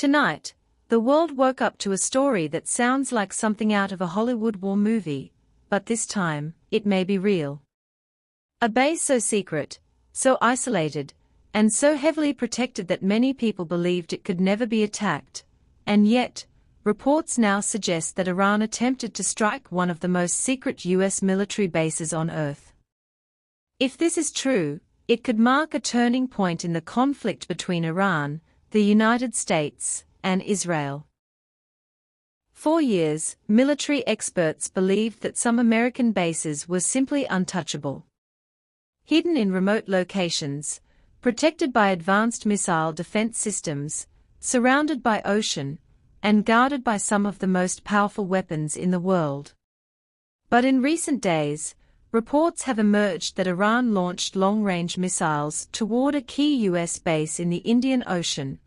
Tonight, the world woke up to a story that sounds like something out of a Hollywood war movie, but this time, it may be real. A base so secret, so isolated, and so heavily protected that many people believed it could never be attacked, and yet, reports now suggest that Iran attempted to strike one of the most secret U.S. military bases on Earth. If this is true, it could mark a turning point in the conflict between Iran, the United States, and Israel. For years, military experts believed that some American bases were simply untouchable. Hidden in remote locations, protected by advanced missile defense systems, surrounded by ocean, and guarded by some of the most powerful weapons in the world. But in recent days, reports have emerged that Iran launched long-range missiles toward a key U.S. base in the Indian Ocean,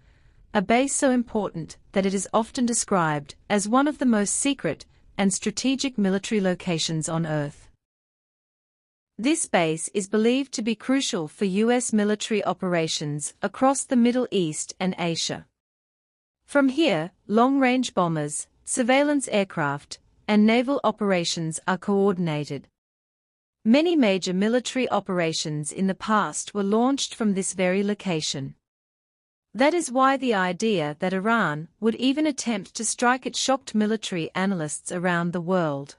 a base so important that it is often described as one of the most secret and strategic military locations on Earth. This base is believed to be crucial for U.S. military operations across the Middle East and Asia. From here, long-range bombers, surveillance aircraft, and naval operations are coordinated. Many major military operations in the past were launched from this very location. That is why the idea that Iran would even attempt to strike it shocked military analysts around the world.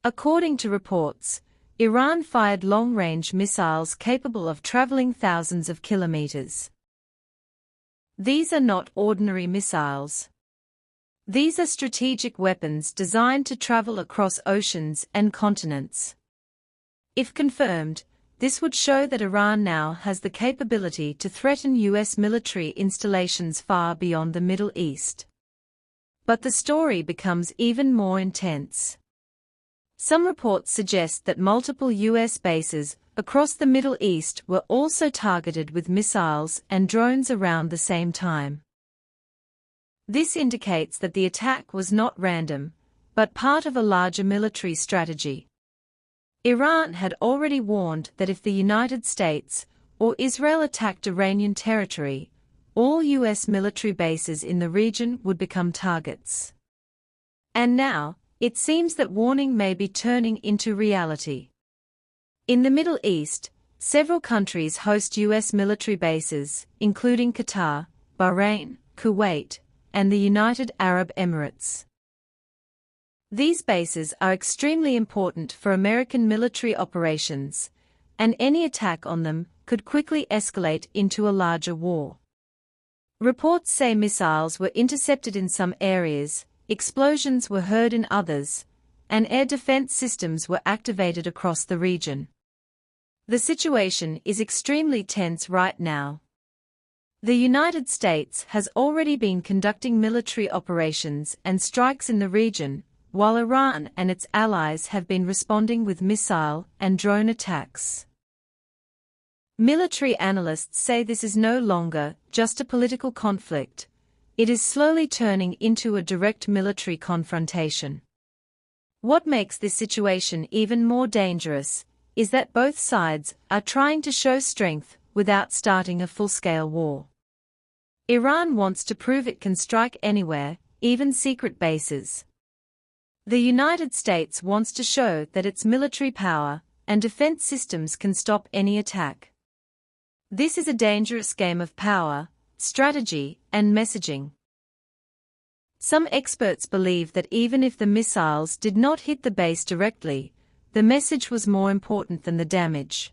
According to reports, Iran fired long-range missiles capable of traveling thousands of kilometers. These are not ordinary missiles. These are strategic weapons designed to travel across oceans and continents. If confirmed, this would show that Iran now has the capability to threaten U.S. military installations far beyond the Middle East. But the story becomes even more intense. Some reports suggest that multiple U.S. bases across the Middle East were also targeted with missiles and drones around the same time. This indicates that the attack was not random, but part of a larger military strategy. Iran had already warned that if the United States or Israel attacked Iranian territory, all U.S. military bases in the region would become targets. And now, it seems that warning may be turning into reality. In the Middle East, several countries host U.S. military bases, including Qatar, Bahrain, Kuwait, and the United Arab Emirates. These bases are extremely important for American military operations, and any attack on them could quickly escalate into a larger war. Reports say missiles were intercepted in some areas, explosions were heard in others, and air defense systems were activated across the region. The situation is extremely tense right now. The United States has already been conducting military operations and strikes in the region, while Iran and its allies have been responding with missile and drone attacks. Military analysts say this is no longer just a political conflict, it is slowly turning into a direct military confrontation. What makes this situation even more dangerous is that both sides are trying to show strength without starting a full-scale war. Iran wants to prove it can strike anywhere, even secret bases. The United States wants to show that its military power and defense systems can stop any attack. This is a dangerous game of power, strategy, and messaging. Some experts believe that even if the missiles did not hit the base directly, the message was more important than the damage.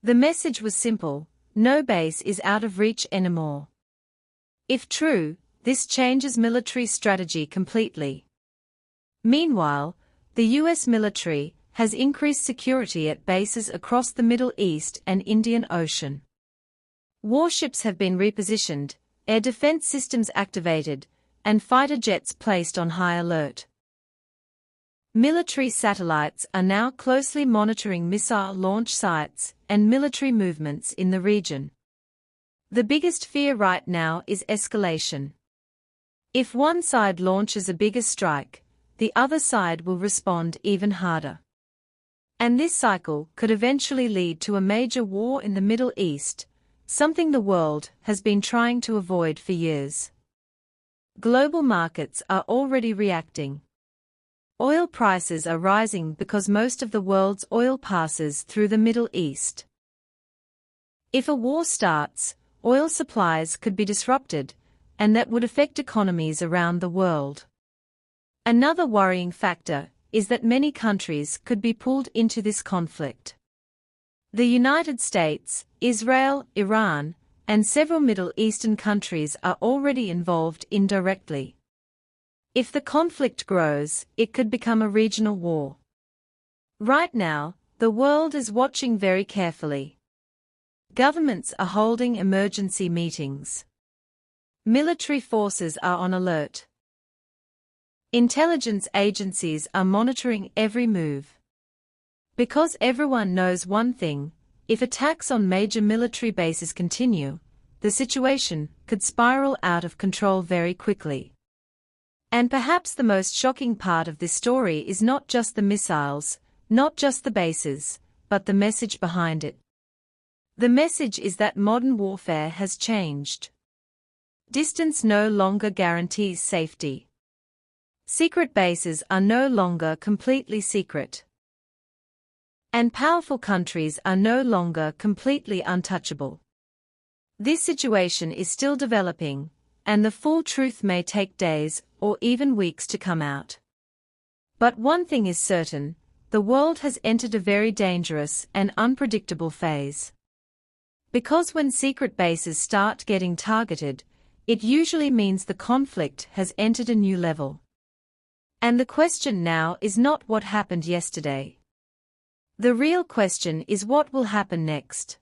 The message was simple: no base is out of reach anymore. If true, this changes military strategy completely. Meanwhile, the U.S. military has increased security at bases across the Middle East and Indian Ocean. Warships have been repositioned, air defense systems activated, and fighter jets placed on high alert. Military satellites are now closely monitoring missile launch sites and military movements in the region. The biggest fear right now is escalation. If one side launches a bigger strike, the other side will respond even harder. And this cycle could eventually lead to a major war in the Middle East, something the world has been trying to avoid for years. Global markets are already reacting. Oil prices are rising because most of the world's oil passes through the Middle East. If a war starts, oil supplies could be disrupted, and that would affect economies around the world. Another worrying factor is that many countries could be pulled into this conflict. The United States, Israel, Iran, and several Middle Eastern countries are already involved indirectly. If the conflict grows, it could become a regional war. Right now, the world is watching very carefully. Governments are holding emergency meetings. Military forces are on alert. Intelligence agencies are monitoring every move. Because everyone knows one thing, if attacks on major military bases continue, the situation could spiral out of control very quickly. And perhaps the most shocking part of this story is not just the missiles, not just the bases, but the message behind it. The message is that modern warfare has changed. Distance no longer guarantees safety. Secret bases are no longer completely secret. And powerful countries are no longer completely untouchable. This situation is still developing, and the full truth may take days or even weeks to come out. But one thing is certain, the world has entered a very dangerous and unpredictable phase. Because when secret bases start getting targeted, it usually means the conflict has entered a new level. And the question now is not what happened yesterday. The real question is what will happen next.